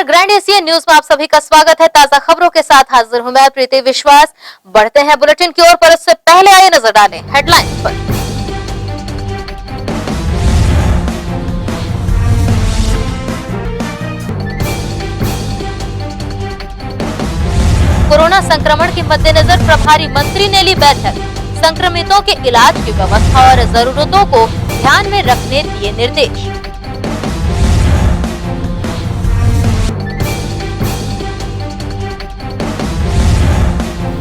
नमस्कार, grand Asia news में आप सभी का स्वागत है। ताजा खबरों के साथ हाजिर हूं मैं प्रीति विश्वास। बढ़ते हैं बुलेटिन की ओर, पर उससे पहले आइए नजर डालें हेडलाइंस पर। कोरोना संक्रमण के मद्देनजर प्रभारी मंत्री ने ली बैठक। संक्रमितों के इलाज की व्यवस्था और जरूरतों को ध्यान में रखने दिए निर्देश।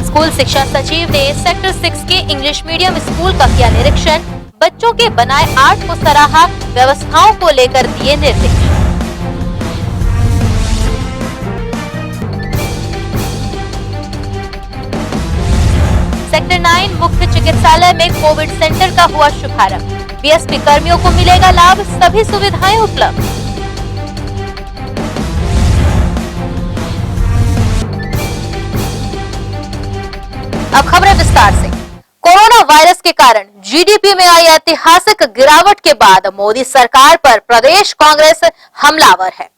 स्कूल शिक्षा सचिव ने सेक्टर 6 के इंग्लिश मीडियम स्कूल का किया निरीक्षण। बच्चों के बनाए आर्ट को सराहा, व्यवस्थाओं को लेकर दिए निर्देश। सेक्टर 9 मुख्य चिकित्सालय में कोविड सेंटर का हुआ शुभारंभ। बीएसपी कर्मियों को मिलेगा लाभ, सभी सुविधाएं उपलब्ध। अब खबरें विस्तार से। कोरोना वायरस के कारण जीडीपी में आई ऐतिहासिक गिरावट के बाद मोदी सरकार पर प्रदेश कांग्रेस हमलावर है।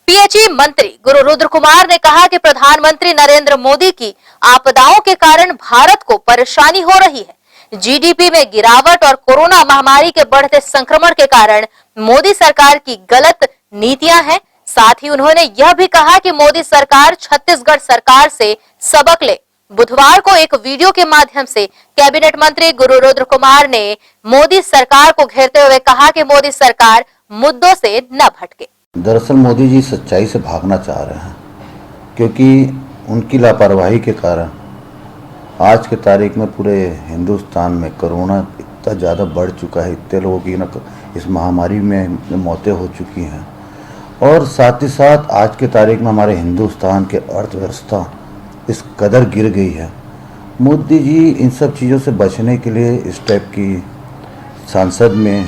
पीएचई मंत्री गुरु रुद्र कुमार ने कहा कि प्रधानमंत्री नरेंद्र मोदी की आपदाओं के कारण भारत को परेशानी हो रही है। जीडीपी में गिरावट और कोरोना महामारी के बढ़ते संक्रमण के कारण मोदी सरकार की गलत नीतियां हैं। साथ ही उन्होंने यह भी कहा कि मोदी सरकार छत्तीसगढ़ सरकार से सबक ले। बुधवार को एक वीडियो के माध्यम से कैबिनेट मंत्री गुरु रुद्र कुमार ने मोदी सरकार को घेरते हुए कहा कि मोदी सरकार मुद्दों से न भटके। दरअसल मोदी जी सच्चाई से भागना चाह रहे हैं, क्योंकि उनकी लापरवाही के कारण आज के तारीख में पूरे हिंदुस्तान में कोरोना इतना ज़्यादा बढ़ चुका है। इतने लोगों की ना इस महामारी में मौतें हो चुकी हैं, और साथ ही साथ आज के तारीख में हमारे हिंदुस्तान के अर्थव्यवस्था इस कदर गिर गई है। मोदी जी इन सब चीज़ों से बचने के लिए इस टाइप की संसद में,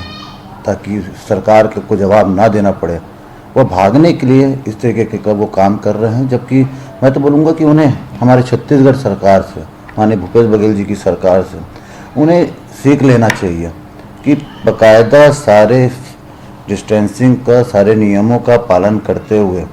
ताकि सरकार को जवाब ना देना पड़े, वो भागने के लिए इस तरीके का वो काम कर रहे हैं। जबकि मैं तो बोलूँगा कि उन्हें हमारे छत्तीसगढ़ सरकार से, माननीय भूपेश बघेल जी की सरकार से उन्हें सीख लेना चाहिए कि बाकायदा सारे डिस्टेंसिंग का, सारे नियमों का पालन करते हुए,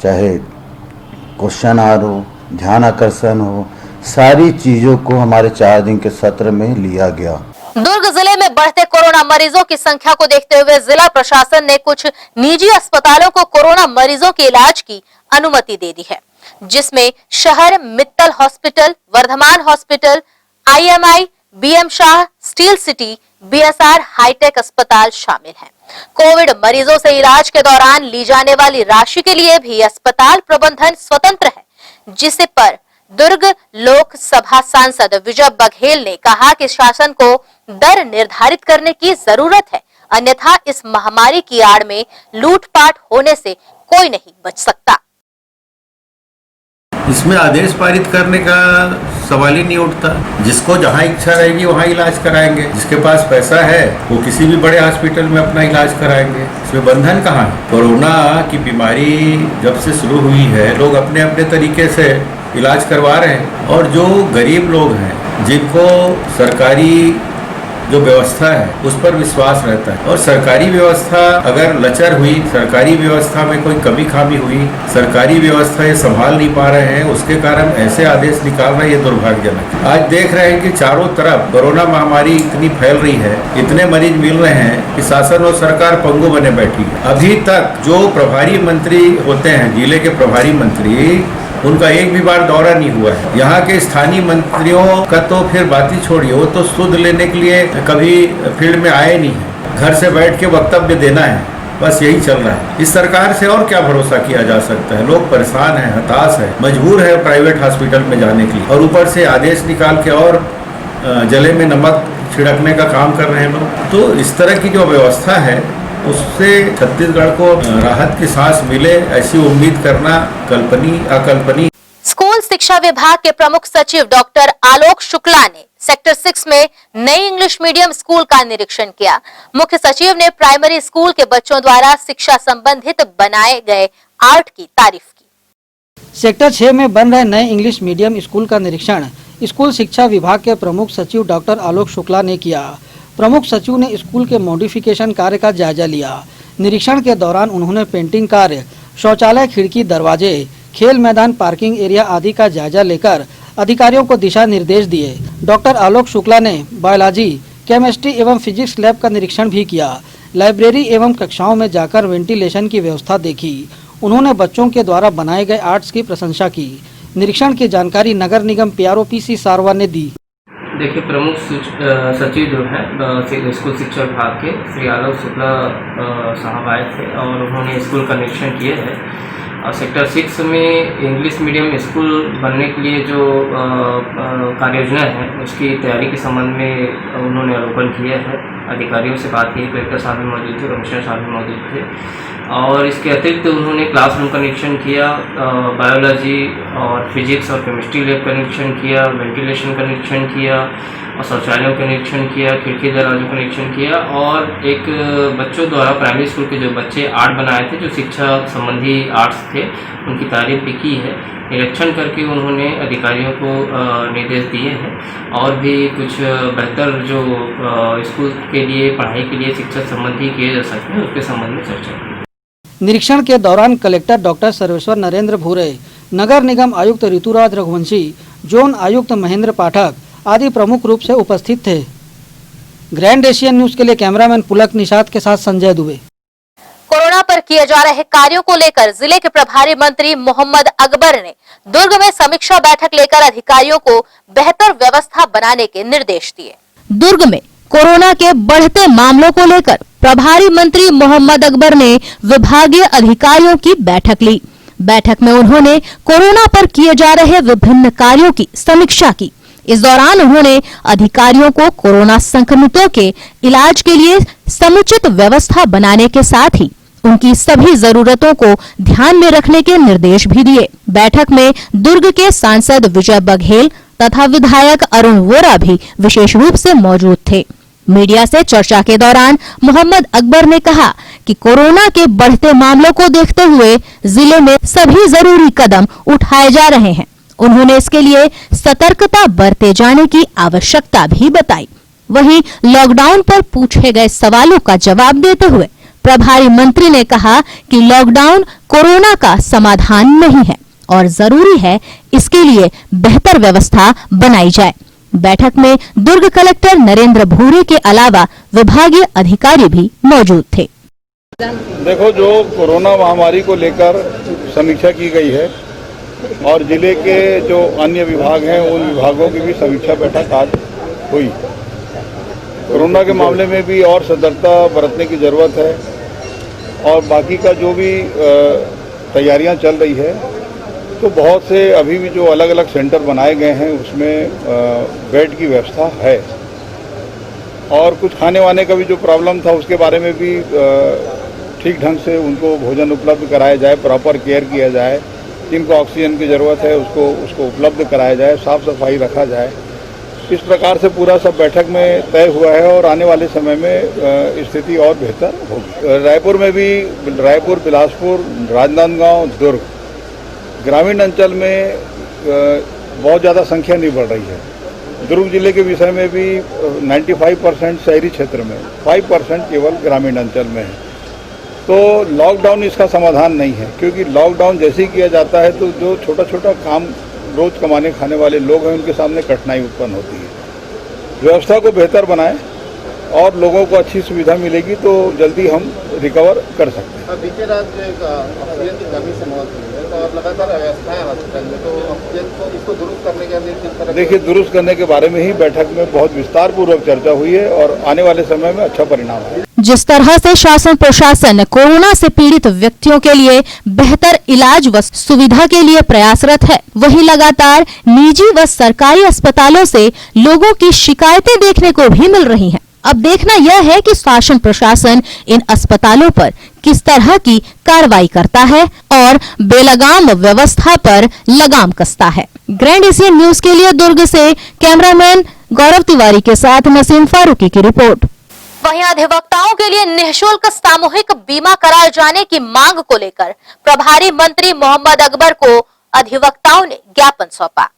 चाहे क्वेश्चन आवर हो, ध्यान आकर्षण हो, सारी चीजों को हमारे 4 दिन के सत्र में लिया गया। दुर्ग जिले में बढ़ते कोरोना मरीजों की संख्या को देखते हुए जिला प्रशासन ने कुछ निजी अस्पतालों को कोरोना मरीजों के इलाज की अनुमति दे दी है, जिसमें शहर Mittal hospital, Vardhman hospital, IMI, BM Shah, steel city, BSR hitech अस्पताल शामिल हैं। कोविड मरीजों से इलाज के दौरान ली जाने वाली राशि के लिए भी अस्पताल प्रबंधन स्वतंत्र है, जिसे पर दुर्ग लोकसभा सांसद विजय बघेल ने कहा कि शासन को दर निर्धारित करने की जरूरत है, अन्यथा इस महामारी की आड़ में लूटपाट होने से कोई नहीं बच सकता। इसमें आदेश पारित करने का सवाल ही नहीं उठता। जिसको जहाँ इच्छा रहेगी वहाँ इलाज कराएंगे। जिसके पास पैसा है वो किसी भी बड़े हॉस्पिटल में अपना इलाज कराएंगे। इसमें बंधन कहाँ है? कोरोना की बीमारी जब से शुरू हुई है, लोग अपने अपने तरीके से इलाज करवा रहे हैं, और जो गरीब लोग हैं, जिनको सरकारी जो व्यवस्था है उस पर विश्वास रहता है, और सरकारी व्यवस्था अगर लचर हुई, सरकारी व्यवस्था में कोई कमी खामी हुई, सरकारी व्यवस्था ये संभाल नहीं पा रहे हैं, उसके कारण ऐसे आदेश निकालना ये दुर्भाग्यजनक है। आज देख रहे हैं कि चारों तरफ कोरोना महामारी इतनी फैल रही है, इतने मरीज मिल रहे हैं कि शासन और सरकार पंगु बने बैठी है। अभी तक जो प्रभारी मंत्री होते हैं, जिले के प्रभारी मंत्री, उनका एक भी बार दौरा नहीं हुआ है। यहाँ के स्थानीय मंत्रियों का तो फिर बात ही छोड़िए, वो तो सुध लेने के लिए कभी फील्ड में आए नहीं है। घर से बैठ के वक्तव्य देना है, बस यही चल रहा है। इस सरकार से और क्या भरोसा किया जा सकता है? लोग परेशान हैं, हताश है, मजबूर है प्राइवेट हॉस्पिटल में जाने के लिए, और ऊपर से आदेश निकाल के और जले में नमक छिड़कने का काम कर रहे हैं लोग। तो इस तरह की जो व्यवस्था है उससे छत्तीसगढ़ को राहत की सांस मिले, ऐसी उम्मीद करना कल्पनीय अकल्पनीय। स्कूल शिक्षा विभाग के प्रमुख सचिव डॉक्टर आलोक शुक्ला ने सेक्टर 6 में नई इंग्लिश मीडियम स्कूल का निरीक्षण किया। मुख्य सचिव ने प्राइमरी स्कूल के बच्चों द्वारा शिक्षा संबंधित बनाए गए आर्ट की तारीफ की। सेक्टर 6 में बन रहे नए इंग्लिश मीडियम स्कूल का निरीक्षण स्कूल शिक्षा विभाग के प्रमुख सचिव डॉक्टर आलोक शुक्ला ने किया। प्रमुख सचिव ने स्कूल के मॉडिफिकेशन कार्य का जायजा लिया। निरीक्षण के दौरान उन्होंने पेंटिंग कार्य शौचालय, खिड़की, दरवाजे, खेल मैदान, पार्किंग एरिया आदि का जायजा लेकर अधिकारियों को दिशा निर्देश दिए। डॉक्टर आलोक शुक्ला ने बायोलॉजी, केमिस्ट्री एवं फिजिक्स लैब का निरीक्षण भी किया। लाइब्रेरी एवं कक्षाओं में जाकर वेंटिलेशन की व्यवस्था देखी। उन्होंने बच्चों के द्वारा बनाए गए आर्ट्स की प्रशंसा की। निरीक्षण की जानकारी नगर निगम PRO PC सारवा ने दी। देखिए, प्रमुख सचिव जो है स्कूल शिक्षा विभाग के श्री आलोक शुक्ला साहब आए थे और उन्होंने स्कूल का निरीक्षण किया है। और सेक्टर 6 में इंग्लिश मीडियम स्कूल बनने के लिए जो कार्य योजना है उसकी तैयारी के संबंध में उन्होंने अवलोकन किया है। अधिकारियों से बात की, कलेक्टर साहब भी मौजूद थे, कमिश्नर साहब भी मौजूद थे। और इसके अतिरिक्त उन्होंने क्लासरूम का निरीक्षण किया, बायोलॉजी और फिजिक्स और केमिस्ट्री लैब का निरीक्षण किया, वेंटिलेशन का निरीक्षण किया और शौचालयों का निरीक्षण किया, खिड़की दरवाजों का निरीक्षण किया। और एक बच्चों द्वारा प्राइमरी स्कूल के जो बच्चे आर्ट बनाए थे, जो शिक्षा संबंधी आर्ट्स थे, उनकी तारीफ भी की है। निरीक्षण करके उन्होंने अधिकारियों को निर्देश दिए हैं और भी कुछ बेहतर जो स्कूल के लिए पढ़ाई के लिए शिक्षा संबंधी किए जा सकते हैं उसके संबंध में चर्चा की। निरीक्षण के दौरान कलेक्टर डॉक्टर सर्वेश्वर नरेंद्र भूरे, नगर निगम आयुक्त ऋतुराज रघुवंशी, जोन आयुक्त महेंद्र पाठक आदि प्रमुख रूप से उपस्थित थे। ग्रैंड एशियन न्यूज के लिए कैमरामैन पुलक निषाद के साथ संजय दुबे। कोरोना पर किए जा रहे कार्यों को लेकर जिले के प्रभारी मंत्री मोहम्मद अकबर ने दुर्ग में समीक्षा बैठक लेकर अधिकारियों को बेहतर व्यवस्था बनाने के निर्देश दिए। दुर्ग में कोरोना के बढ़ते मामलों को लेकर प्रभारी मंत्री मोहम्मद अकबर ने विभागीय अधिकारियों की बैठक ली। बैठक में उन्होंने कोरोना पर किए जा रहे विभिन्न कार्यों की समीक्षा की। इस दौरान उन्होंने अधिकारियों को कोरोना संक्रमितों के इलाज के लिए समुचित व्यवस्था बनाने के साथ ही उनकी सभी जरूरतों को ध्यान में रखने के निर्देश भी दिए। बैठक में दुर्ग के सांसद विजय बघेल तथा विधायक अरुण वोरा भी विशेष रूप से मौजूद थे। मीडिया से चर्चा के दौरान मोहम्मद अकबर ने कहा कि कोरोना के बढ़ते मामलों को देखते हुए जिले में सभी जरूरी कदम उठाए जा रहे हैं। उन्होंने इसके लिए सतर्कता बरते जाने की आवश्यकता भी बताई। वहीं लॉकडाउन पर पूछे गए सवालों का जवाब देते हुए प्रभारी मंत्री ने कहा कि लॉकडाउन कोरोना का समाधान नहीं है और जरूरी है इसके लिए बेहतर व्यवस्था बनाई जाए। बैठक में दुर्ग कलेक्टर नरेंद्र भूरे के अलावा विभागीय अधिकारी भी मौजूद थे। देखो, जो कोरोना महामारी को लेकर समीक्षा की गई है और जिले के जो अन्य विभाग हैं उन विभागों की भी समीक्षा बैठक आज हुई। कोरोना के मामले में भी और सतर्कता बरतने की ज़रूरत है और बाकी का जो भी तैयारियां चल रही है, तो बहुत से अभी भी जो अलग अलग सेंटर बनाए गए हैं उसमें बेड की व्यवस्था है और कुछ खाने वाने का भी जो प्रॉब्लम था उसके बारे में भी ठीक ढंग से उनको भोजन उपलब्ध कराया जाए, प्रॉपर केयर किया जाए, जिनको ऑक्सीजन की ज़रूरत है उसको उपलब्ध कराया जाए, साफ़ सफाई रखा जाए। इस प्रकार से पूरा सब बैठक में तय हुआ है और आने वाले समय में स्थिति और बेहतर होगी। रायपुर में भी, रायपुर, बिलासपुर, राजनांदगांव, दुर्ग ग्रामीण अंचल में बहुत ज़्यादा संख्या नहीं बढ़ रही है। दुर्ग जिले के विषय में भी 95% शहरी क्षेत्र में, 5% केवल ग्रामीण अंचल में है। तो लॉकडाउन इसका समाधान नहीं है, क्योंकि लॉकडाउन जैसे ही किया जाता है तो जो छोटा छोटा काम रोज कमाने खाने वाले लोग हैं उनके सामने कठिनाई उत्पन्न होती है। व्यवस्था को बेहतर बनाएं और लोगों को अच्छी सुविधा मिलेगी तो जल्दी हम रिकवर कर सकते हैं। बीते रात जो एक ऑक्सीजन की कमी से मौत हुई है, तो लगातार व्यवस्थाएं हॉस्पिटल में, तो ऑक्सीजन को इसको दुरुस्त करने के लिए किस तरह? देखिए, दुरुस्त करने के बारे में ही बैठक में बहुत विस्तार पूर्वक चर्चा हुई है और आने वाले समय में अच्छा परिणाम है। जिस तरह से शासन प्रशासन कोरोना से पीड़ित व्यक्तियों के लिए बेहतर इलाज व सुविधा के लिए प्रयासरत है, वहीं लगातार निजी व सरकारी अस्पतालों से लोगों की शिकायतें देखने को भी मिल रही हैं। अब देखना यह है कि शासन प्रशासन इन अस्पतालों पर किस तरह की कार्रवाई करता है और बेलगाम व्यवस्था पर लगाम कसता है। ग्रैंड एशियन न्यूज के लिए दुर्ग से कैमरामैन गौरव तिवारी के साथ नसीम फारूकी की रिपोर्ट। वहीं अधिवक्ताओं के लिए निःशुल्क सामूहिक बीमा कराए जाने की मांग को लेकर प्रभारी मंत्री मोहम्मद अकबर को अधिवक्ताओं ने ज्ञापन सौंपा।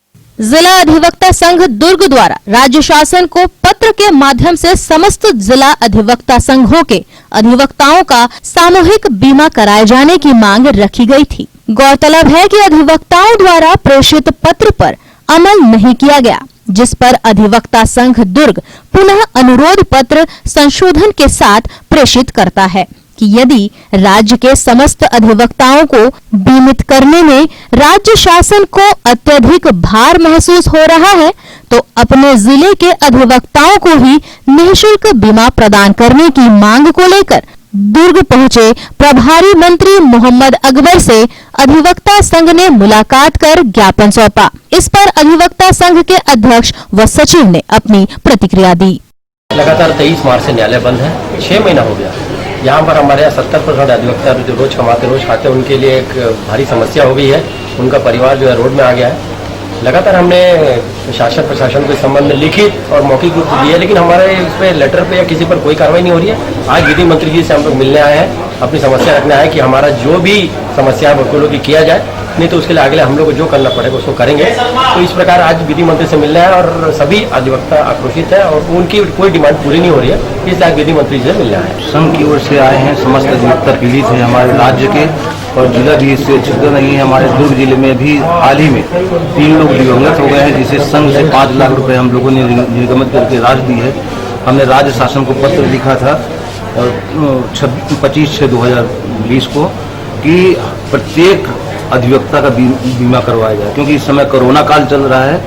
जिला अधिवक्ता संघ दुर्ग द्वारा राज्य शासन को पत्र के माध्यम से समस्त जिला अधिवक्ता संघों के अधिवक्ताओं का सामूहिक बीमा कराए जाने की मांग रखी गई थी। गौरतलब है कि अधिवक्ताओं द्वारा प्रेषित पत्र पर अमल नहीं किया गया, जिस पर अधिवक्ता संघ दुर्ग पुनः अनुरोध पत्र संशोधन के साथ प्रेषित करता है कि यदि राज्य के समस्त अधिवक्ताओं को बीमित करने में राज्य शासन को अत्यधिक भार महसूस हो रहा है तो अपने जिले के अधिवक्ताओं को ही निःशुल्क बीमा प्रदान करने की मांग को लेकर दुर्ग पहुंचे प्रभारी मंत्री मोहम्मद अकबर से अधिवक्ता संघ ने मुलाकात कर ज्ञापन सौंपा। इस पर अधिवक्ता संघ के अध्यक्ष व सचिव ने अपनी प्रतिक्रिया दी। लगातार 23 मार्च से न्यायालय बंद है, 6 महीना हो गया। यहाँ पर हमारे यहाँ 70% अधिवक्ता जो रोज कमाते रोज खाते हैं, उनके लिए एक भारी समस्या हो गई है। उनका परिवार जो है रोड में आ गया है। लगातार हमने शासन प्रशासन को इस संबंध में लिखित और मौखिक रूप दिए, लेकिन हमारे इस पे लेटर पे या किसी पर कोई कार्रवाई नहीं हो रही है। आज विधि मंत्री जी से हम लोग मिलने आए हैं, अपनी समस्या रखने आए कि हमारा जो भी समस्या वकीलों की किया जाए, नहीं तो उसके लिए अगले हम लोग को जो करना पड़ेगा उसको करेंगे। तो इस प्रकार आज विधि मंत्री से मिलना है और सभी अधिवक्ता आक्रोशित है और उनकी कोई डिमांड पूरी नहीं हो रही है, इसलिए आज विधि मंत्री से मिलना है। संघ की ओर से आए हैं, समस्त अधिवक्ता पीड़ित है हमारे राज्य के और जिला भी इससे छूटा नहीं है। हमारे दुर्ग जिले में भी हाल ही में 3 लोग दिवंगत हो गए हैं, जिसे संघ से 5 लाख रुपए हम लोगों ने निर्गमित करके राशि दी है। हमने राज्य शासन को पत्र लिखा था 25/6/2020 को कि प्रत्येक अधिवक्ता का बीमा करवाया जाए, क्योंकि इस समय कोरोना काल चल रहा है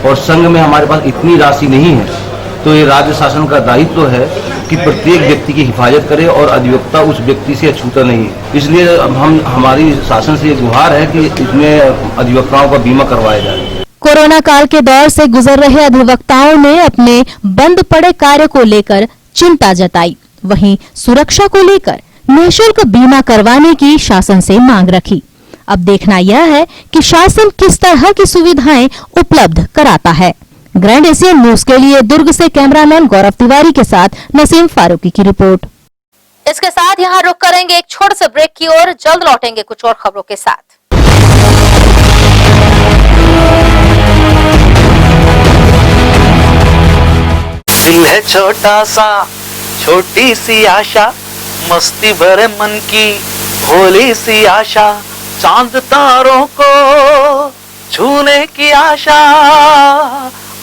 और संघ में हमारे पास इतनी राशि नहीं है। तो ये राज्य शासन का दायित्व है कि प्रत्येक व्यक्ति की हिफाजत करे और अधिवक्ता उस व्यक्ति से अछूता नहीं। इसलिए हम हमारी शासन से ये गुहार है कि इसमें अधिवक्ताओं का बीमा करवाया जाए। कोरोना काल के दौर से गुजर रहे अधिवक्ताओं ने अपने बंद पड़े कार्य को लेकर चिंता जताई, वहीं सुरक्षा को लेकर निःशुल्क बीमा करवाने की शासन से मांग रखी। अब देखना यह है कि शासन किस तरह की सुविधाएं उपलब्ध कराता है। ग्रैंड एशियन न्यूज के लिए दुर्ग से कैमरामैन गौरव तिवारी के साथ नसीम फारूकी की रिपोर्ट। इसके साथ यहाँ रुक करेंगे एक छोटे से ब्रेक की ओर, जल्द लौटेंगे कुछ और खबरों के साथ। दिल है छोटा सा, छोटी सी आशा, मस्ती भरे मन की भोली सी आशा, चांद तारों को छूने की आशा,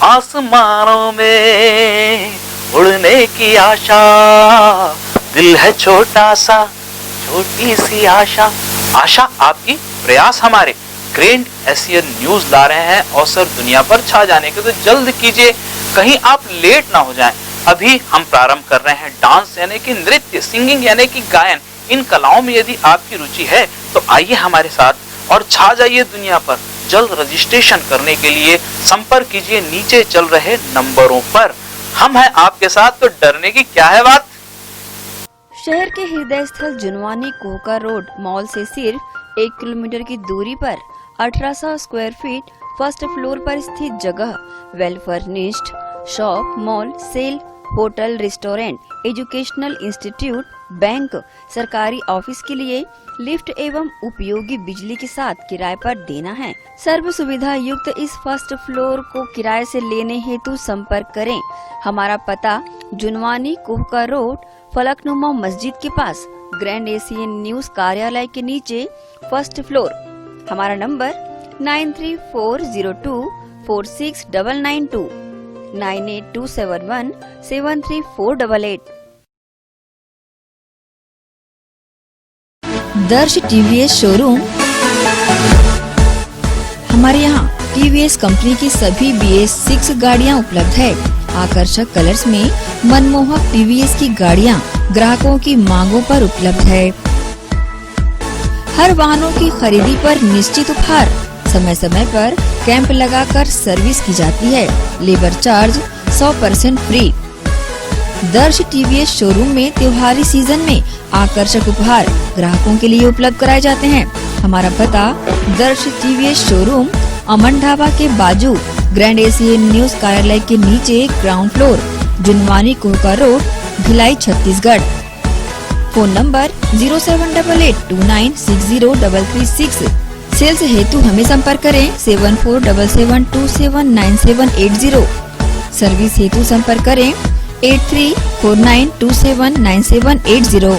आसमानों में उड़ने की आशा। दिल है छोटा सा, छोटी सी आशा। आशा आपकी, प्रयास हमारे। ग्रैंड एशियन न्यूज ला रहे हैं अवसर दुनिया पर छा जाने के, तो जल्द कीजिए, कहीं आप लेट ना हो जाएं। अभी हम प्रारंभ कर रहे हैं डांस यानी कि नृत्य, सिंगिंग यानी कि गायन। इन कलाओं में यदि आपकी रुचि है तो आइए हमारे साथ और छा जाइए दुनिया पर। जल्द रजिस्ट्रेशन करने के लिए संपर्क कीजिए नीचे चल रहे नंबरों पर। हम हैं आपके साथ, तो डरने की क्या है बात। शहर के हृदय स्थल जुनवानी कोहका रोड मॉल से सिर्फ 1 किलोमीटर की दूरी पर 1800 स्क्वायर फीट फर्स्ट फ्लोर पर स्थित जगह well furnished shop, mall, sale, hotel, restaurant, educational institute, bank, सरकारी ऑफिस के लिए लिफ्ट एवं उपयोगी बिजली के साथ किराए पर देना है। सर्व सुविधा युक्त इस फर्स्ट फ्लोर को किराए से लेने हेतु संपर्क करें। हमारा पता जुनवानी कोहका रोड, फलकनुमा मस्जिद के पास, ग्रैंड एशियन न्यूज कार्यालय के नीचे, फर्स्ट फ्लोर। हमारा नंबर 9340246992 9827173488। दर्श टीवीएस शोरूम। हमारे यहाँ टीवीएस कंपनी की सभी BS6 गाड़ियाँ उपलब्ध है। आकर्षक कलर्स में मनमोहक टीवीएस की गाड़ियाँ ग्राहकों की मांगों पर उपलब्ध है। हर वाहनों की खरीदी पर निश्चित उपहार। समय समय पर कैंप लगाकर सर्विस की जाती है। Labour charge 100% free. दर्श टीवीएस शोरूम में त्योहारी सीजन में आकर्षक उपहार ग्राहकों के लिए उपलब्ध कराए जाते हैं। हमारा पता दर्श टीवीएस शोरूम, अमन ढाबा के बाजू, ग्रैंड एशियन न्यूज कार्यालय के नीचे, ground floor, Junwani Kohka road, Bhilai, Chhattisgarh. Phone number 078829603336, sales हेतु हमें संपर्क करें 7477279780। सर्विस हेतु संपर्क करें 8349279780।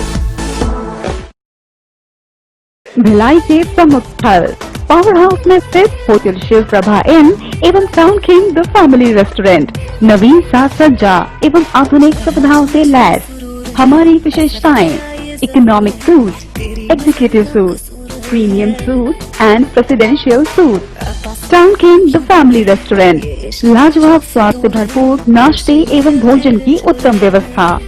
भिलाई के प्रमुख स्थल पावर हाउस में स्थित होटल शिव प्रभा इन एवं Town king the family restaurant नवीन साज सज्जा एवं आधुनिक सुविधाओं से लैस। हमारी विशेषताएं economic suite, executive suite, premium suite and presidential suite. Town king the family restaurant लाजवाब स्वाद से भरपूर नाश्ते एवं भोजन की उत्तम व्यवस्था।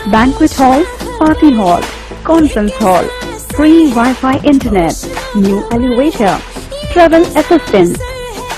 Banquet hall, party hall, conference hall, free Wi-Fi internet, new elevator, travel assistance,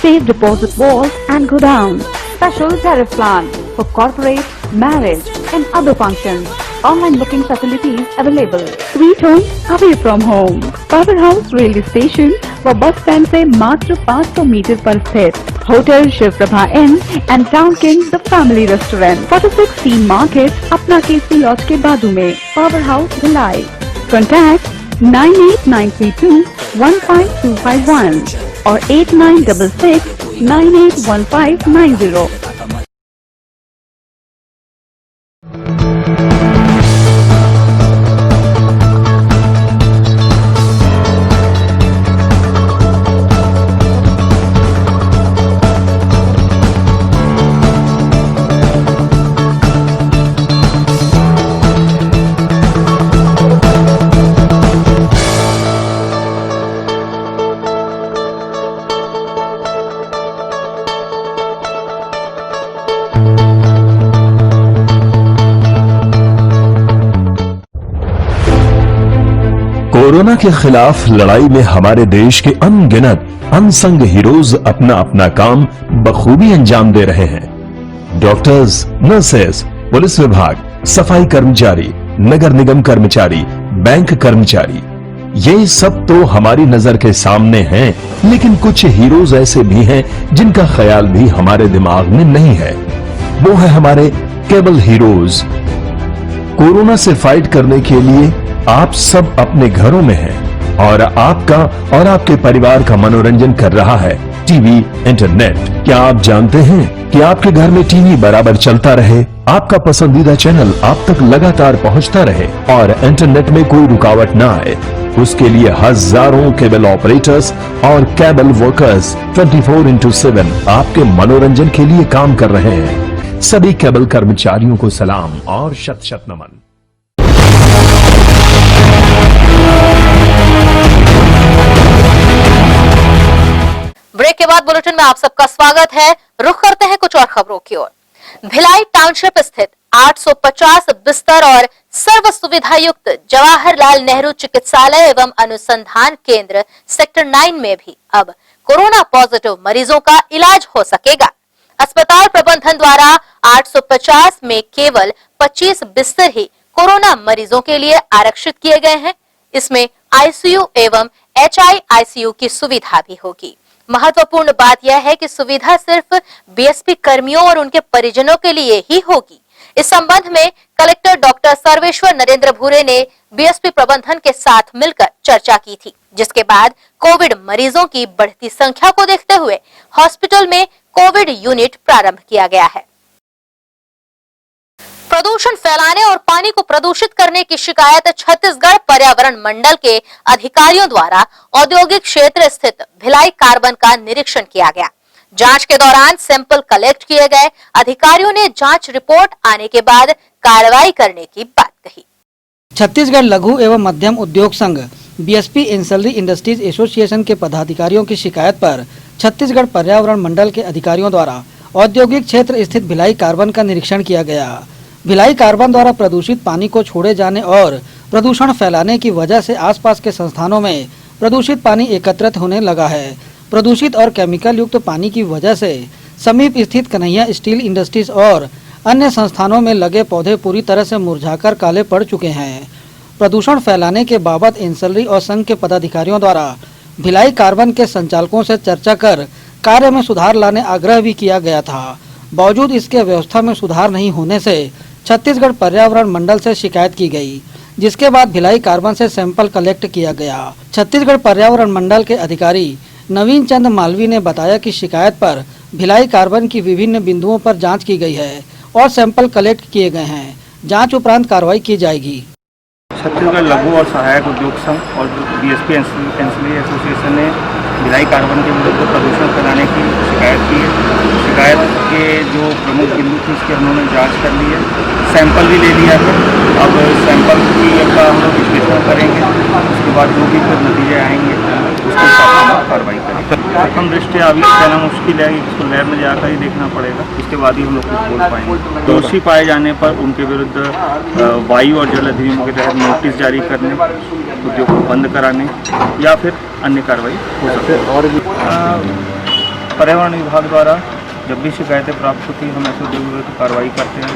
safe deposit vault and godown, special tariff plan for corporate, marriage and other functions. Online booking facilities available. Sweet home away from home. Powerhouse railway station व bus stand से मात्र 500 metre पर स्थित hotel Shiv Prabha inn and town king the family restaurant 46 team market अपना KC laws के बाजू में। Power house Bhilai. Contact 9892152251 और 8966981590। कोरोना के खिलाफ लड़ाई में हमारे देश के अनगिनत अनसंग हीरोज अपना अपना काम बखूबी अंजाम दे रहे हैं। डॉक्टर्स, नर्सेस, पुलिस विभाग, सफाई कर्मचारी, नगर निगम कर्मचारी, बैंक कर्मचारी, ये सब तो हमारी नजर के सामने हैं, लेकिन कुछ हीरोज ऐसे भी हैं जिनका ख्याल भी हमारे दिमाग में नहीं है। वो है हमारे केबल हीरोज। कोरोना से फाइट करने के लिए आप सब अपने घरों में हैं और आपका और आपके परिवार का मनोरंजन कर रहा है टीवी, इंटरनेट। क्या आप जानते हैं कि आपके घर में टीवी बराबर चलता रहे, आपका पसंदीदा चैनल आप तक लगातार पहुंचता रहे और इंटरनेट में कोई रुकावट ना आए? उसके लिए हजारों केबल ऑपरेटर्स और केबल वर्कर्स 24/7 आपके मनोरंजन के लिए काम कर रहे हैं। सभी केबल कर्मचारियों को सलाम और शत शत नमन। ब्रेक के बाद बुलेटिन में आप सबका स्वागत है। रुख करते हैं कुछ और खबरों की ओर। भिलाई टाउनशिप स्थित 850 बिस्तर और सर्व सुविधा युक्त जवाहरलाल नेहरू चिकित्सालय एवं अनुसंधान केंद्र सेक्टर 9 में भी अब कोरोना पॉजिटिव मरीजों का इलाज हो सकेगा। अस्पताल प्रबंधन द्वारा 850 में केवल 25 बिस्तर ही कोरोना मरीजों के लिए आरक्षित किए गए हैं। इसमें आईसीयू एवं HIICU की सुविधा भी होगी। महत्वपूर्ण बात यह है कि सुविधा सिर्फ बीएसपी कर्मियों और उनके परिजनों के लिए ही होगी। इस संबंध में कलेक्टर डॉक्टर सर्वेश्वर नरेंद्र भूरे ने बीएसपी प्रबंधन के साथ मिलकर चर्चा की थी, जिसके बाद कोविड मरीजों की बढ़ती संख्या को देखते हुए हॉस्पिटल में कोविड यूनिट प्रारंभ किया गया है। प्रदूषण फैलाने और पानी को प्रदूषित करने की शिकायत छत्तीसगढ़ पर्यावरण मंडल के अधिकारियों द्वारा औद्योगिक क्षेत्र स्थित भिलाई कार्बन का निरीक्षण किया गया। जांच के दौरान सैंपल कलेक्ट किए गए। अधिकारियों ने जांच रिपोर्ट आने के बाद कार्रवाई करने की बात कही। छत्तीसगढ़ लघु एवं मध्यम उद्योग संघ बीएसपी एंसेलरी इंडस्ट्रीज एसोसिएशन के पदाधिकारियों की शिकायत पर छत्तीसगढ़ पर्यावरण मंडल के अधिकारियों द्वारा औद्योगिक क्षेत्र स्थित भिलाई कार्बन का निरीक्षण किया गया। भिलाई कार्बन द्वारा प्रदूषित पानी को छोड़े जाने और प्रदूषण फैलाने की वजह से आसपास के संस्थानों में प्रदूषित पानी एकत्रित होने लगा है। प्रदूषित और केमिकल युक्त पानी की वजह से समीप स्थित कन्हैया स्टील इंडस्ट्रीज और अन्य संस्थानों में लगे पौधे पूरी तरह से मुरझाकर काले पड़ चुके हैं। प्रदूषण फैलाने के बाबत एंसेलरी और संघ के पदाधिकारियों द्वारा भिलाई कार्बन के संचालकों से चर्चा कर कार्य में सुधार लाने आग्रह भी किया गया था। बावजूद इसके व्यवस्था में सुधार नहीं होने से छत्तीसगढ़ पर्यावरण मंडल से शिकायत की गई, जिसके बाद भिलाई कार्बन से सैंपल कलेक्ट किया गया। छत्तीसगढ़ पर्यावरण मंडल के अधिकारी नवीन चंद मालवी ने बताया कि शिकायत पर भिलाई कार्बन की विभिन्न बिंदुओं पर जांच की गई है और सैंपल कलेक्ट किए गए हैं। जांच उपरांत कार्रवाई की जाएगी। छत्तीसगढ़ लघु और सहायक उद्योग संघ और बीएसपी एंसिलरी एसोसिएशन ने भिलाई कार्बन के विरुद्ध प्रदूषण फैलाने की शिकायत की है। शिकायत के जो प्रमुख बिंदु थे उसकी उन्होंने जांच कर ली है, सैंपल भी ले लिया है। अब सैंपल की का हम लोग विश्लेषण करेंगे, उसके बाद जो भी फिर नतीजे आएंगे उसके हिसाब से कार्रवाई करेंगे। प्रथम दृष्टया अभी कहना मुश्किल है कि इसको लैब में जाकर ही देखना पड़ेगा, उसके बाद ही हम लोग कुछ बोल पाएंगे। दोषी पाए जाने पर उनके विरुद्ध वायु और जल अधिनियम के तहत नोटिस जारी करने, उद्योग को बंद कराने या फिर अन्य कार्रवाई हो सकती है। और पर्यावरण विभाग द्वारा जब भी शिकायतें प्राप्त होती हैं हम ऐसे उद्योगों पर कार्रवाई करते हैं,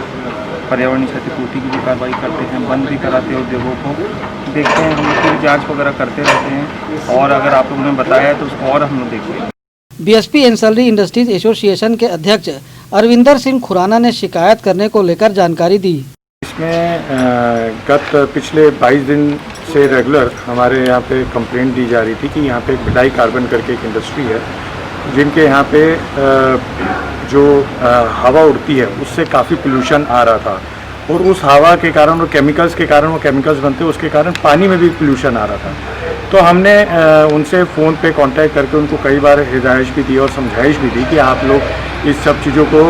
पर्यावरणीय क्षतिपूर्ति की भी कार्रवाई करते हैं, बंद भी कराते हैं उद्योगों को, देखते हैं हम लोग फिर जाँच वगैरह करते रहते हैं और अगर आप लोगों ने बताया है तो उसको और हम लोग देखते हैं। बीएसपी एंसिलरी इंडस्ट्रीज एसोसिएशन के अध्यक्ष अरविंदर सिंह खुराना ने शिकायत करने को लेकर जानकारी दी। इसमें गत पिछले 22 दिन से रेगुलर हमारे यहाँ पे कंप्लेंट दी जा रही थी कि यहाँ पे एक भिलाई कार्बन करके एक इंडस्ट्री है जिनके यहाँ पे जो हवा उड़ती है उससे काफ़ी पोल्यूशन आ रहा था और उस हवा के कारण और केमिकल्स के कारण वो केमिकल्स बनते उसके कारण पानी में भी पोल्यूशन आ रहा था। तो हमने उनसे फ़ोन पे कांटेक्ट करके उनको कई बार हिदायत भी दी और समझाइश भी दी कि आप लोग इस सब चीज़ों को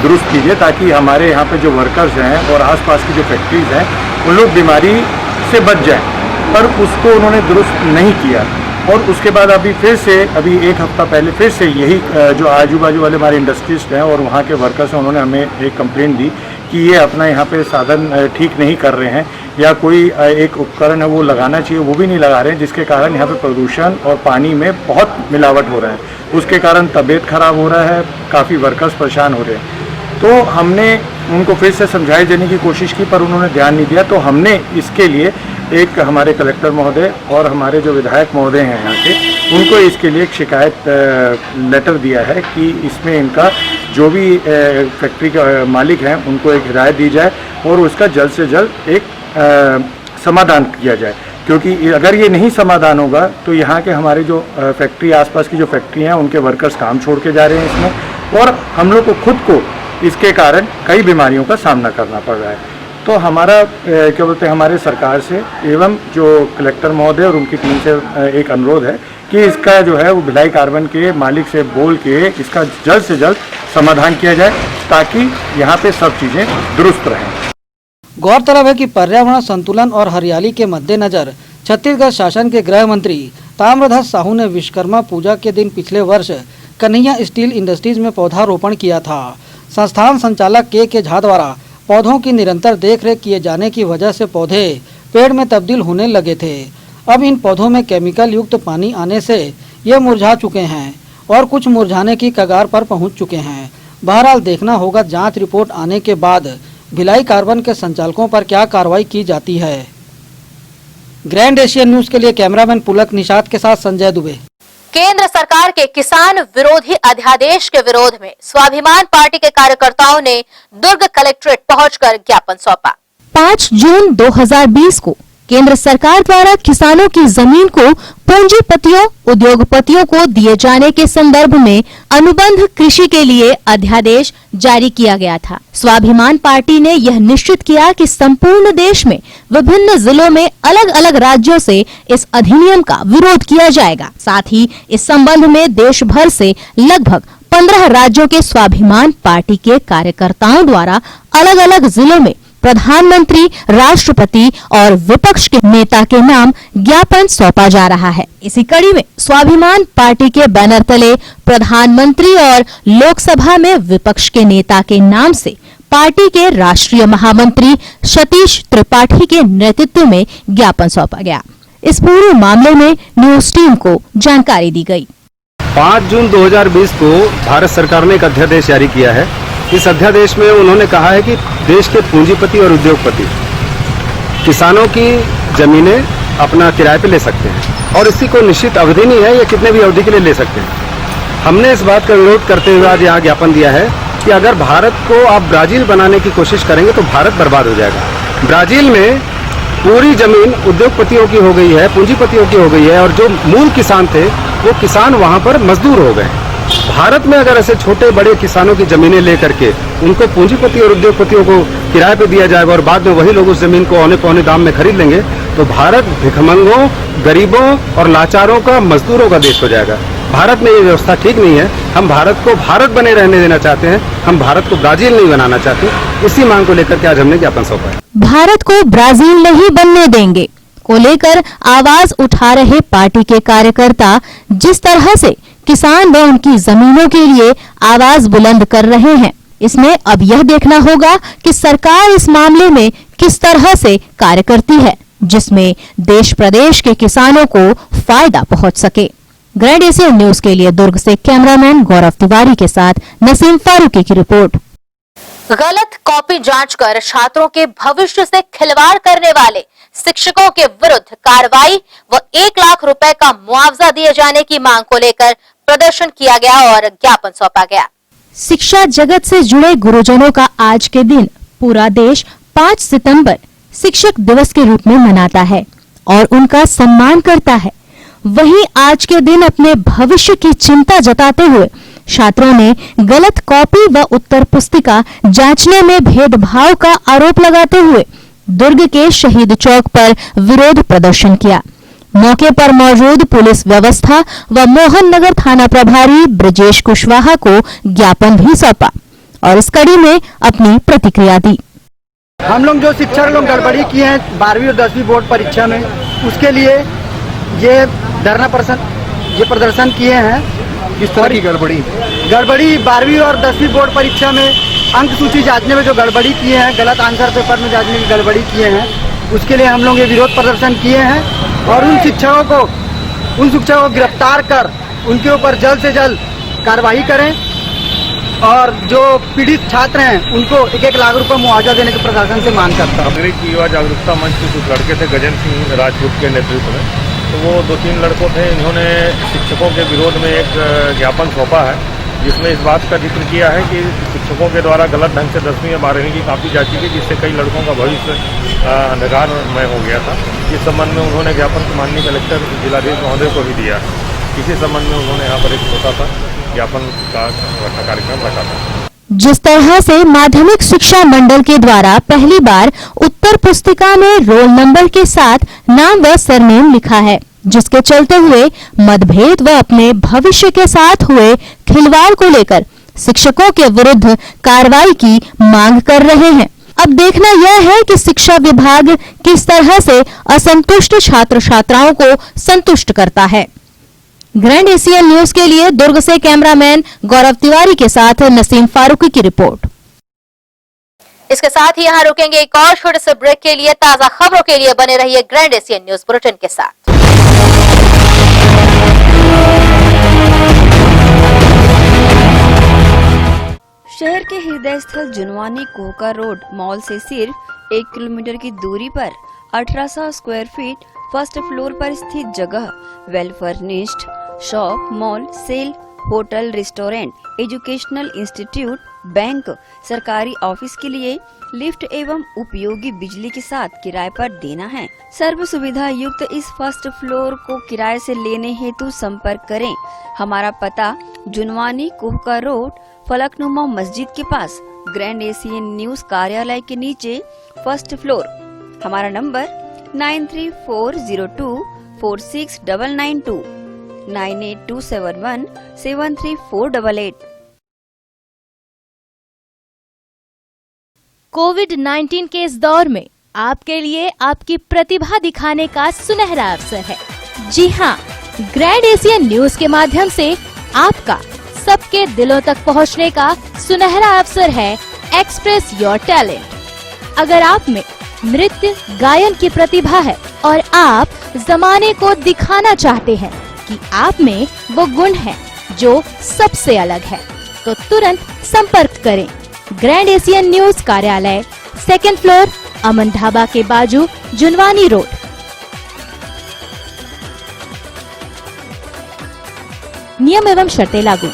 दुरुस्त कीजिए ताकि हमारे यहाँ पे जो वर्कर्स हैं और आसपास की जो फैक्ट्रीज़ हैं उन लोग बीमारी से बच जाएं, पर उसको उन्होंने दुरुस्त नहीं किया। और उसके बाद अभी एक हफ्ता पहले फिर से यही जो आजू बाजू वाले हमारे इंडस्ट्रिस्ट हैं और वहाँ के वर्कर्स हैं उन्होंने हमें एक कंप्लेंट दी कि ये अपना यहाँ पे साधन ठीक नहीं कर रहे हैं या कोई एक उपकरण है वो लगाना चाहिए वो भी नहीं लगा रहे हैं, जिसके कारण यहाँ पे प्रदूषण और पानी में बहुत मिलावट हो रहा है। उसके कारण तबीयत खराब हो रहा है, काफ़ी वर्कर्स परेशान हो रहे हैं। तो हमने उनको फिर से समझाए देने की कोशिश की पर उन्होंने ध्यान नहीं दिया। तो हमने इसके लिए एक हमारे कलेक्टर महोदय और हमारे जो विधायक महोदय हैं यहाँ के उनको इसके लिए एक शिकायत लेटर दिया है कि इसमें इनका जो भी फैक्ट्री के मालिक हैं उनको एक हिदायत दी जाए और उसका जल्द से जल्द एक समाधान किया जाए, क्योंकि अगर ये नहीं समाधान होगा तो यहाँ के हमारे जो फैक्ट्री आसपास की जो फैक्ट्री हैं उनके वर्कर्स काम छोड़ के जा रहे हैं इसमें और हम लोग को खुद को इसके कारण कई बीमारियों का सामना करना पड़ रहा है। तो हमारा क्या बोलते हैं हमारे सरकार से एवं जो कलेक्टर महोदय और उनकी टीम से एक अनुरोध है कि इसका जो है वो भिलाई कार्बन के मालिक से बोल के इसका जल्द से जल्द समाधान किया जाए ताकि यहाँ पे सब चीज़ें दुरुस्त रहें। गौरतलब है कि पर्यावरण संतुलन और हरियाली के मद्देनजर छत्तीसगढ़ शासन के गृह मंत्री ताम्रध्वज साहू ने विश्वकर्मा पूजा के दिन पिछले वर्ष कन्हैया स्टील इंडस्ट्रीज में पौधारोपण किया था। संस्थान संचालक के झा द्वारा पौधों की निरंतर देखरेख किए जाने की वजह से पौधे पेड़ में तब्दील होने लगे थे। अब इन पौधों में केमिकल युक्त पानी आने से ये मुरझा चुके हैं और कुछ मुरझाने की कगार पर पहुंच चुके हैं। बहरहाल देखना होगा जांच रिपोर्ट आने के बाद भिलाई कार्बन के संचालकों पर क्या कार्रवाई की जाती है। ग्रैंड एशियन न्यूज के लिए कैमरामैन पुलक निषाद के साथ संजय दुबे। केंद्र सरकार के किसान विरोधी अध्यादेश के विरोध में स्वाभिमान पार्टी के कार्यकर्ताओं ने दुर्ग कलेक्ट्रेट पहुंचकर ज्ञापन सौंपा। 5 जून 2020 को केंद्र सरकार द्वारा किसानों की जमीन को पूंजीपतियों उद्योगपतियों को दिए जाने के संदर्भ में अनुबंध कृषि के लिए अध्यादेश जारी किया गया था। स्वाभिमान पार्टी ने यह निश्चित किया कि संपूर्ण देश में विभिन्न जिलों में अलग अलग राज्यों से इस अधिनियम का विरोध किया जाएगा। साथ ही इस संबंध में देश भर से लगभग 15 राज्यों के स्वाभिमान पार्टी के कार्यकर्ताओं द्वारा अलग अलग जिलों में प्रधानमंत्री, राष्ट्रपति और विपक्ष के नेता के नाम ज्ञापन सौंपा जा रहा है। इसी कड़ी में स्वाभिमान पार्टी के बैनर तले प्रधानमंत्री और लोकसभा में विपक्ष के नेता के नाम से पार्टी के राष्ट्रीय महामंत्री सतीश त्रिपाठी के नेतृत्व में ज्ञापन सौंपा गया। इस पूरे मामले में न्यूज टीम को जानकारी दी गई। 5 जून 2020 को भारत सरकार ने एक अध्यादेश जारी किया है। इस अध्यादेश में उन्होंने कहा है कि देश के पूंजीपति और उद्योगपति किसानों की जमीनें अपना किराए पे ले सकते हैं और इसी को निश्चित अवधि नहीं है, ये कितने भी अवधि के लिए ले सकते हैं। हमने इस बात का विरोध करते हुए आज यहाँ ज्ञापन दिया है कि अगर भारत को आप ब्राजील बनाने की कोशिश करेंगे तो भारत बर्बाद हो जाएगा। ब्राजील में पूरी जमीन उद्योगपतियों की हो गई है, पूंजीपतियों की हो गई है, और जो मूल किसान थे वो किसान वहां पर मजदूर हो गए। भारत में अगर ऐसे छोटे बड़े किसानों की जमीनें लेकर के उनको पूंजीपति और उद्योगपतियों को किराए पे दिया जाएगा और बाद में वही लोग उस जमीन को औने पौने दाम में खरीद लेंगे, तो भारत भिखमंगों, गरीबों और लाचारों का, मजदूरों का देश हो जाएगा। भारत में ये व्यवस्था ठीक नहीं है। हम भारत को भारत बने रहने देना चाहते हैं, हम भारत को ब्राजील नहीं बनाना चाहते। इसी मांग को लेकर के आज हमने ज्ञापन सौंपा है। भारत को ब्राजील नहीं बनने देंगे को लेकर आवाज उठा रहे पार्टी के कार्यकर्ता जिस तरह से किसान व उनकी जमीनों के लिए आवाज बुलंद कर रहे हैं, इसमें अब यह देखना होगा कि सरकार इस मामले में किस तरह से कार्य करती है, जिसमें देश प्रदेश के किसानों को फायदा पहुंच सके। ग्रैंड एशियन न्यूज के लिए दुर्ग से कैमरामैन गौरव तिवारी के साथ नसीम फारूकी की रिपोर्ट। गलत कॉपी जांच कर छात्रों के भविष्य से खिलवाड़ करने वाले शिक्षकों के विरुद्ध कार्रवाई व 1 लाख रुपए का मुआवजा दिए जाने की मांग को लेकर प्रदर्शन किया गया और ज्ञापन सौंपा गया। शिक्षा जगत से जुड़े गुरुजनों का आज के दिन पूरा देश 5 सितंबर शिक्षक दिवस के रूप में मनाता है और उनका सम्मान करता है। वहीं आज के दिन अपने भविष्य की चिंता जताते हुए छात्रों ने गलत कॉपी व उत्तर पुस्तिका जांचने में भेदभाव का आरोप लगाते हुए दुर्ग के शहीद चौक पर विरोध प्रदर्शन किया। मौके पर मौजूद पुलिस व्यवस्था व मोहन नगर थाना प्रभारी ब्रजेश कुशवाहा को ज्ञापन भी सौंपा और इस कड़ी में अपनी प्रतिक्रिया दी। हम लोग जो शिक्षक लोग गड़बड़ी किए हैं 12वीं और 10वीं बोर्ड परीक्षा में, उसके लिए ये धरना प्रदर्शन किए हैं। किस तरह की गड़बड़ी? 12वीं और 10वीं बोर्ड परीक्षा में अंक सूची जांचने में जो गड़बड़ी किए हैं, गलत आंसर पेपर में जांचने की गड़बड़ी किए हैं, उसके लिए हम लोग ये विरोध प्रदर्शन किए हैं और उन शिक्षकों को गिरफ्तार कर उनके ऊपर जल्द से जल्द कार्रवाई करें और जो पीड़ित छात्र हैं उनको 1-1 लाख रुपए मुआवजा देने की प्रशासन से मांग करता है। नागरिक युवा जागरूकता मंच के कुछ लड़के थे गजेंद्र सिंह राजपूत के नेतृत्व में, तो वो 2-3 लड़कों थे, इन्होंने शिक्षकों के विरोध में एक ज्ञापन सौंपा है जिसमें इस बात का जिक्र किया है कि शिक्षकों के द्वारा गलत ढंग से 10वीं या 12वीं की कॉपी जांची गई, जिससे कई लड़कों का भविष्य अंधकारमय हो गया था। इस संबंध में उन्होंने ज्ञापन माननीय कलेक्टर जिलाधीश महोदय को भी दिया है। इसी संबंध में उन्होंने यहाँ पर एक छोटा सा ज्ञापन का कार्यक्रम रखा था। जिस तरह से माध्यमिक शिक्षा मंडल के द्वारा पहली बार उत्तर पुस्तिका में रोल नंबर के साथ नाम व सरनेम लिखा है, जिसके चलते हुए मतभेद व अपने भविष्य के साथ हुए खिलवाड़ को लेकर शिक्षकों के विरुद्ध कार्रवाई की मांग कर रहे हैं। अब देखना यह है कि शिक्षा विभाग किस तरह से असंतुष्ट छात्र छात्राओं को संतुष्ट करता है। ग्रैंड एशियन न्यूज के लिए दुर्ग से कैमरामैन गौरव तिवारी के साथ नसीम फारूकी की रिपोर्ट। इसके साथ ही यहाँ रुकेंगे एक और छोटे से ब्रेक के लिए। ताजा खबरों के लिए बने रहिए ग्रैंड एशियन न्यूज बुलेटिन के साथ। शहर के हृदय स्थल जुनवानी कोहका रोड मॉल से सिर्फ 1 किलोमीटर की दूरी पर 1800 स्क्वायर फीट फर्स्ट फ्लोर पर स्थित जगह well furnished shop, mall, sale, hotel, restaurant, educational institute, bank, सरकारी ऑफिस के लिए लिफ्ट एवं उपयोगी बिजली के साथ किराए पर देना है। सर्व सुविधा युक्त इस फर्स्ट फ्लोर को किराए से लेने हेतु संपर्क करें। हमारा पता जुनवानी कोहका रोड फलकनुमा मस्जिद के पास, ग्रैंड एशियन न्यूज कार्यालय के नीचे, फर्स्ट फ्लोर। हमारा नंबर 9340246992 9827173488। कोविड-19 के इस दौर में आपके लिए आपकी प्रतिभा दिखाने का सुनहरा अवसर है। जी हाँ, ग्रैंड एशियन न्यूज के माध्यम से आपका सबके दिलों तक पहुंचने का सुनहरा अवसर है एक्सप्रेस योर टैलेंट। अगर आप में नृत्य गायन की प्रतिभा है और आप जमाने को दिखाना चाहते हैं कि आप में वो गुण है जो सबसे अलग है, तो तुरंत संपर्क करें। ग्रैंड एशियन न्यूज कार्यालय, 2nd फ्लोर, अमन ढाबा के बाजू, जुनवानी रोड। नियम एवं शर्तें लागू।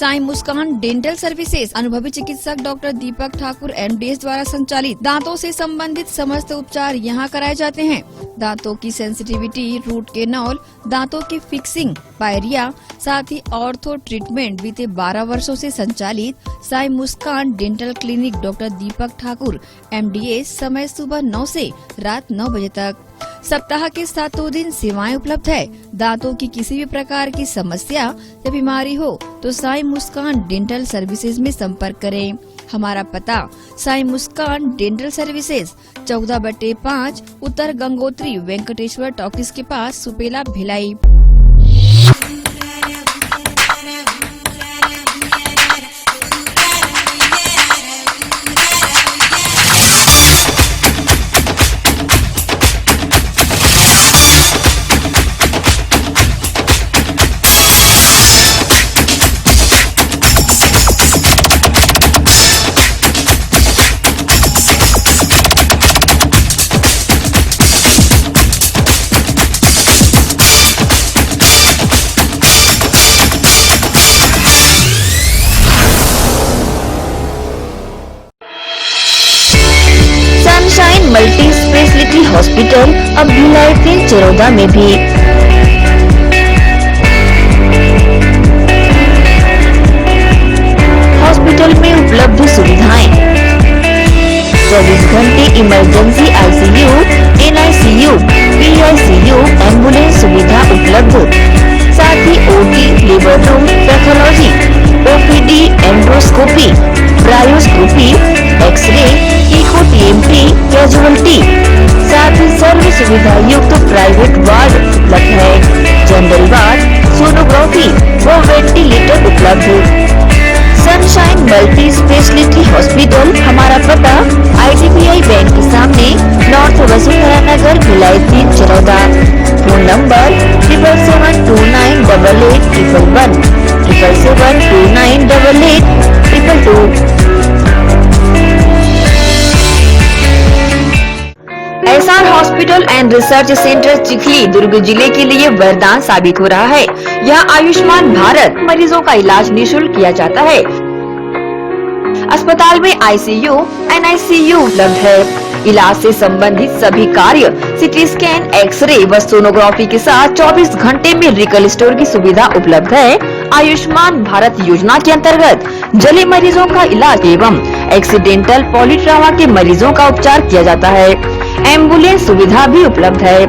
साई मुस्कान डेंटल सर्विसेज अनुभवी चिकित्सक डॉक्टर दीपक ठाकुर MDS द्वारा संचालित दांतों से संबंधित समस्त उपचार यहां कराए जाते हैं। दांतों की सेंसिटिविटी, रूट केनाल, दांतों की फिक्सिंग, पायरिया, साथ ही ऑर्थो ट्रीटमेंट बीते 12 वर्षों से संचालित Sai Muskan dental clinic doctor दीपक ठाकुर MDS समय सुबह 9 से रात 9 बजे तक। सप्ताह के 7 दिन सेवाएं उपलब्ध है। दांतों की किसी भी प्रकार की समस्या या बीमारी हो तो साई मुस्कान डेंटल सर्विसेज में संपर्क करें। हमारा पता Sai Muskan dental services 14/5 Uttar Gangotri Venkateshwar talkies के पास Supela Bhilai. Sunshine multi speciality hospital अब भिलाई के चरौदा में भी। हॉस्पिटल में उपलब्ध सुविधाएं 24 घंटे emergency ICU, NICU, PICU, ambulance सुविधा उपलब्ध, साथ ही OT, labour room, pathology, OPD, endoscopy, bronchoscopy, x-ray, echo TMT, casualty, साथ ही सर्व सुविधा युक्त प्राइवेट वार्ड उपलब्ध है। जनरल वार्ड, सोनोग्राफी व वेंटिलेटर उपलब्ध। सनशाइन मल्टी स्पेशलिटी हॉस्पिटल, हमारा पता IDBI बैंक के सामने, north Vasundhara Nagar, Bhilai 3 Charoda. Phone number 77298811, 77298822। SR hospital and research centre Chikhli Durg जिले के लिए वरदान साबित हो रहा है। यहाँ आयुष्मान भारत मरीजों का इलाज निःशुल्क किया जाता है। अस्पताल में ICU, NICU उपलब्ध है। इलाज से संबंधित सभी कार्य CT स्कैन, एक्सरे व सोनोग्राफी के साथ 24 घंटे में मेडिकल स्टोर की सुविधा उपलब्ध है। आयुष्मान भारत योजना के अंतर्गत जले मरीजों का इलाज एवं एक्सीडेंटल पॉलीट्रामा के मरीजों का उपचार किया जाता है। एम्बुलेंस सुविधा भी उपलब्ध है।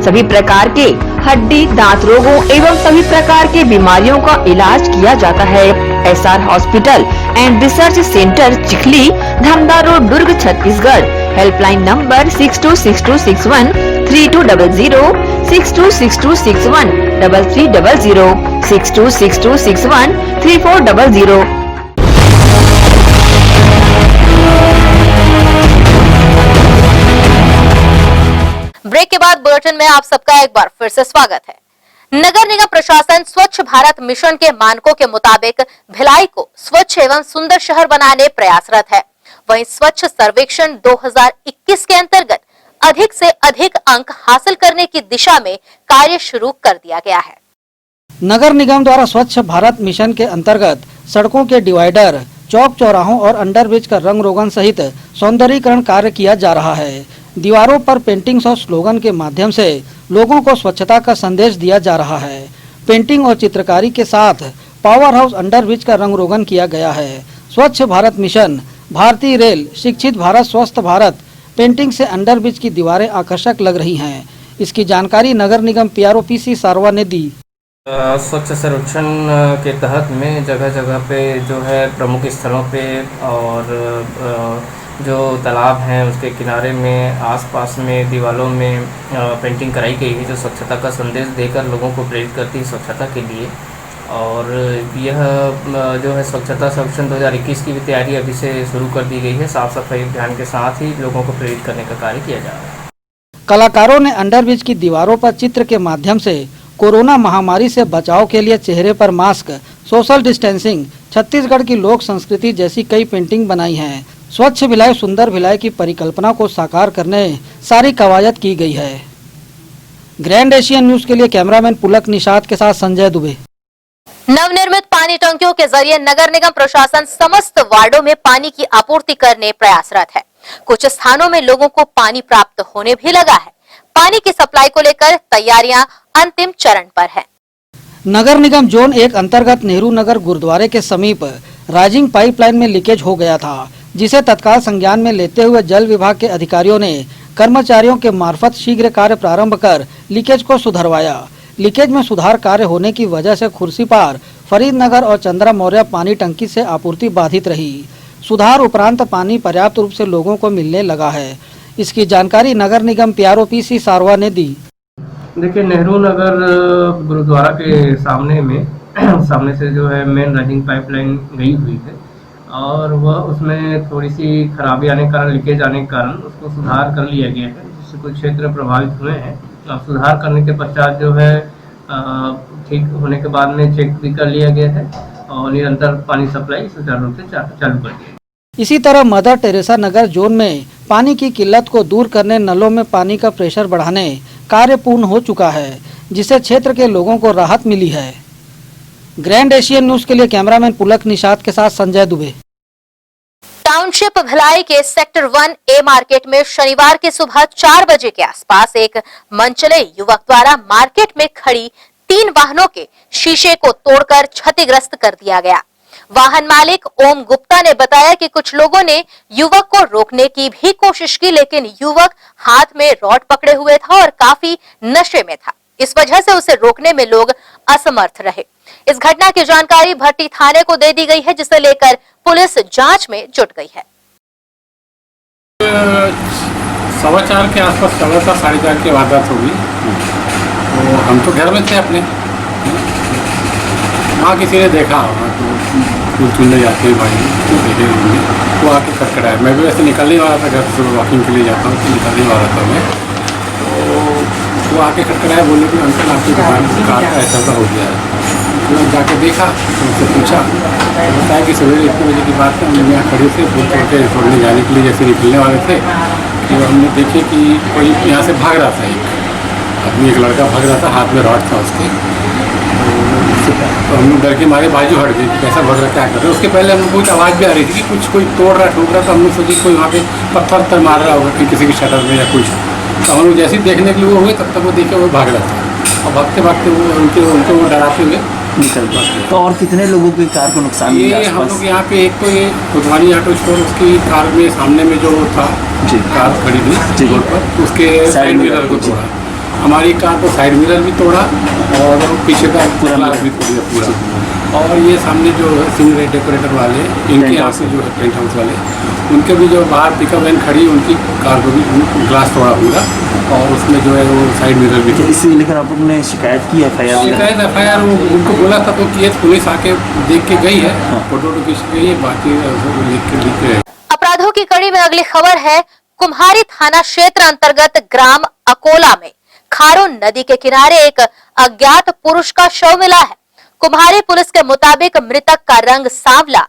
सभी प्रकार के हड्डी, दांत रोगों एवं सभी प्रकार के बीमारियों का इलाज किया जाता है। SR hospital and research centre Chikhli, Dhamda road, Durg, Chhattisgarh. Helpline number 626261 3200, 626261 3300, 626261 3400। Break के बाद बुलेटिन में आप सबका एक बार फिर से स्वागत है। नगर निगम प्रशासन स्वच्छ भारत मिशन के मानकों के मुताबिक भिलाई को स्वच्छ एवं सुंदर शहर बनाने प्रयासरत है। वहीं स्वच्छ सर्वेक्षण 2021 के अंतर्गत अधिक से अधिक अंक हासिल करने की दिशा में कार्य शुरू कर दिया गया है। नगर निगम द्वारा स्वच्छ भारत मिशन के अंतर्गत सड़कों के डिवाइडर, चौक चौराहों और अंडरब्रिज का रंग रोगन सहित सौंदर्यीकरण कार्य किया जा रहा है। दीवारों पर पेंटिंग्स और स्लोगन के माध्यम से लोगों को स्वच्छता का संदेश दिया जा रहा है। पेंटिंग और चित्रकारी के साथ पावर हाउस अंडरब्रिज का रंग रोगन किया गया है। स्वच्छ भारत मिशन, भारतीय रेल, शिक्षित भारत, स्वस्थ भारत पेंटिंग से अंडरब्रिज की दीवारें आकर्षक लग रही हैं। इसकी जानकारी नगर निगम PRO PC सारवा ने दी। स्वच्छ सर्वेक्षण के तहत में जगह जगह पे जो है प्रमुख स्थलों पे और जो तालाब हैं उसके किनारे में, आसपास में दीवारों में पेंटिंग कराई गई है जो स्वच्छता का संदेश देकर लोगों को प्रेरित करती है स्वच्छता के लिए। और यह जो है स्वच्छता सर्वेक्षण 2021 की भी तैयारी अभी से शुरू कर दी गई है। साफ सफाई अभियान के साथ ही लोगों को प्रेरित करने का कार्य किया जा रहा है। कलाकारों ने अंडरब्रिज की दीवारों पर चित्र के माध्यम से कोरोना महामारी से बचाव के लिए चेहरे पर मास्क, सोशल डिस्टेंसिंग, छत्तीसगढ़ की लोक संस्कृति जैसी कई पेंटिंग बनाई हैं। स्वच्छ भिलाई सुंदर भिलाई की परिकल्पना को साकार करने सारी कवायद की गई है। ग्रैंड एशियन न्यूज के लिए कैमरामैन पुलक निषाद के साथ संजय दुबे। नवनिर्मित पानी टंकियों के जरिए नगर निगम प्रशासन समस्त वार्डों में पानी की आपूर्ति करने प्रयासरत है। कुछ स्थानों में लोगों को पानी प्राप्त होने भी लगा है। पानी की सप्लाई को लेकर तैयारियां अंतिम चरण पर है। नगर निगम जोन 1 अंतर्गत नेहरू नगर गुरुद्वारे के समीप राइजिंग पाइपलाइन में लीकेज हो गया था, जिसे तत्काल संज्ञान में लेते हुए जल विभाग के अधिकारियों ने कर्मचारियों के मार्फत शीघ्र कार्य प्रारंभ कर लीकेज को सुधरवाया। लीकेज में सुधार कार्य होने की वजह से खुर्सीपार, फरीदनगर और चंद्रा मौर्य पानी टंकी से आपूर्ति बाधित रही। सुधार उपरांत पानी पर्याप्त रूप से लोगों को मिलने लगा है। इसकी जानकारी नगर निगम PRO PC सारवा ने दी। देखिए, नेहरू नगर गुरुद्वारा के सामने से जो है मेन राइजिंग पाइपलाइन गई हुई है और वह उसमें थोड़ी सी खराबी आने के कारण, लीकेज आने के कारण उसको सुधार कर लिया गया है, जिससे कुछ क्षेत्र प्रभावित हुए हैं। अब सुधार करने के पश्चात जो है ठीक होने के बाद में चेक भी कर लिया गया है और निरंतर पानी सप्लाई सुचारू रूप से चालू कर दी है। इसी तरह मदर टेरेसा नगर जोन में पानी की किल्लत को दूर करने नलों में पानी का प्रेशर बढ़ाने कार्य पूर्ण हो चुका है, जिससे क्षेत्र के लोगों को राहत मिली है। ग्रैंड एशियन न्यूज के लिए कैमरामैन पुलक निषाद के साथ संजय दुबे। टाउनशिप भिलाई के सेक्टर 1A मार्केट में शनिवार की सुबह 4 बजे के आसपास एक मनचले युवक द्वारा मार्केट में खड़ी 3 वाहनों के शीशे को तोड़कर क्षतिग्रस्त कर दिया गया। वाहन मालिक ओम गुप्ता ने बताया कि कुछ लोगों ने युवक को रोकने की भी कोशिश की, लेकिन युवक हाथ में रॉड पकड़े हुए था और काफी नशे में था। इस वजह से उसे रोकने में लोग असमर्थ रहे। इस घटना की जानकारी भट्टी थाने को दे दी गई है, जिसे लेकर पुलिस जांच में जुट गई है। 4:15 के आसपास 4:30 की वारदात होगी। तो हम तो घर में थे अपने, वहाँ किसी ने देखा होगा तो फूल चुनने जाते हैं भाई, तो देखे होंगे, वो आके खटखटाया। मैं भी वैसे निकलने वाला था घर से, वॉकिंग के लिए जाता हूँ, तो निकलने वाला था मैं, तो वो आके खटखटाया, बोले कि अंकल आपकी दुकान कार का ऐसा हो गया है। तो मैं जाके देखा, तो उनसे पूछा, बताया कि सवेरे 1 बजे की बात है, हम यहाँ खड़े थे, बोलते होते छोड़ने जाने के लिए जैसे निकलने वाले थे कि हमने देखे कि कोई यहाँ से भाग रहा था, एक आदमी, एक लड़का भाग रहा था, हाथ में रॉड था उसके। तो हम लोग डर के मारे बाजू हट गए, कैसा भाग रहा, क्या कर रहे हैं। उसके पहले हम लोग कुछ आवाज़ भी आ रही थी कि कुछ कोई तोड़ रहा, ठोक रहा, तो हम लोग सोचे कोई वहाँ पे पत्थर मार रहा होगा कि किसी की शटर में या कुछ। तो हम लोग जैसे ही देखने के लिए वो हुए, तब तक वो देखे वो भाग रहा था और भागते भागते वो उनको वो डराते हुए निकल गए। तो और कितने लोगों की कार को नुकसान हुआ? ये हम लोग यहाँ पे एक तो ये खुदवानी ऑटो स्टोर, उसकी कार में सामने में जो था कार खड़ी थी रोड पर, उसके साइड मिरर को तोड़ा। हमारी कार को साइड मिरर भी तोड़ा और पीछे का पूरा ग्लास भी तोड़ दिया पूरा। और ये सामने जो सीनरी डेकोरेटर वाले, इनके यहाँ से जो है टेंट हाउस वाले, उनके भी जो बाहर पिकअप वैन खड़ी, उनकी कार को भी ग्लास तोड़ा पूरा और उसमें जो है वो साइड मिरर भी तोड़ा। इसी लेकर आप लोग ने शिकायत की? FIR उनको बोला था तो किए, पुलिस आके देख के गई है, फोटो खींच के गई है, बाकी लिख के। अपराधों की कड़ी में अगली खबर है। कुम्हारी थाना क्षेत्र अंतर्गत ग्राम अकोला में खारो नदी के किनारे एक अज्ञात पुरुष का शव मिला है। कुम्हारी पुलिस के मुताबिक मृतक का रंग सांवला,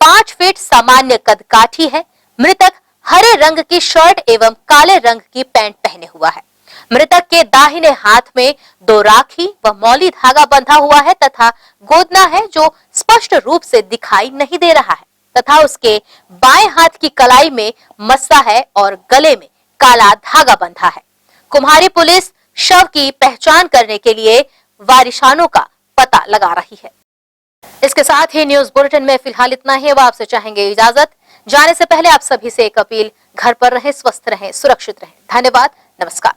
5 फीट सामान्य कद काठी है। मृतक हरे रंग की शर्ट एवं काले रंग की पैंट पहने हुआ है। मृतक के दाहिने हाथ में 2 राखी व मौली धागा बंधा हुआ है तथा गोदना है जो स्पष्ट रूप से दिखाई नहीं दे रहा है तथा उसके बाएं हाथ की कलाई में मस्सा है और गले में काला धागा बंधा है। कुम्हारी पुलिस शव की पहचान करने के लिए वारिसानों का पता लगा रही है। इसके साथ ही न्यूज बुलेटिन में फिलहाल इतना ही। अब आपसे चाहेंगे इजाजत। जाने से पहले आप सभी से एक अपील, घर पर रहें, स्वस्थ रहें, सुरक्षित रहें। धन्यवाद, नमस्कार।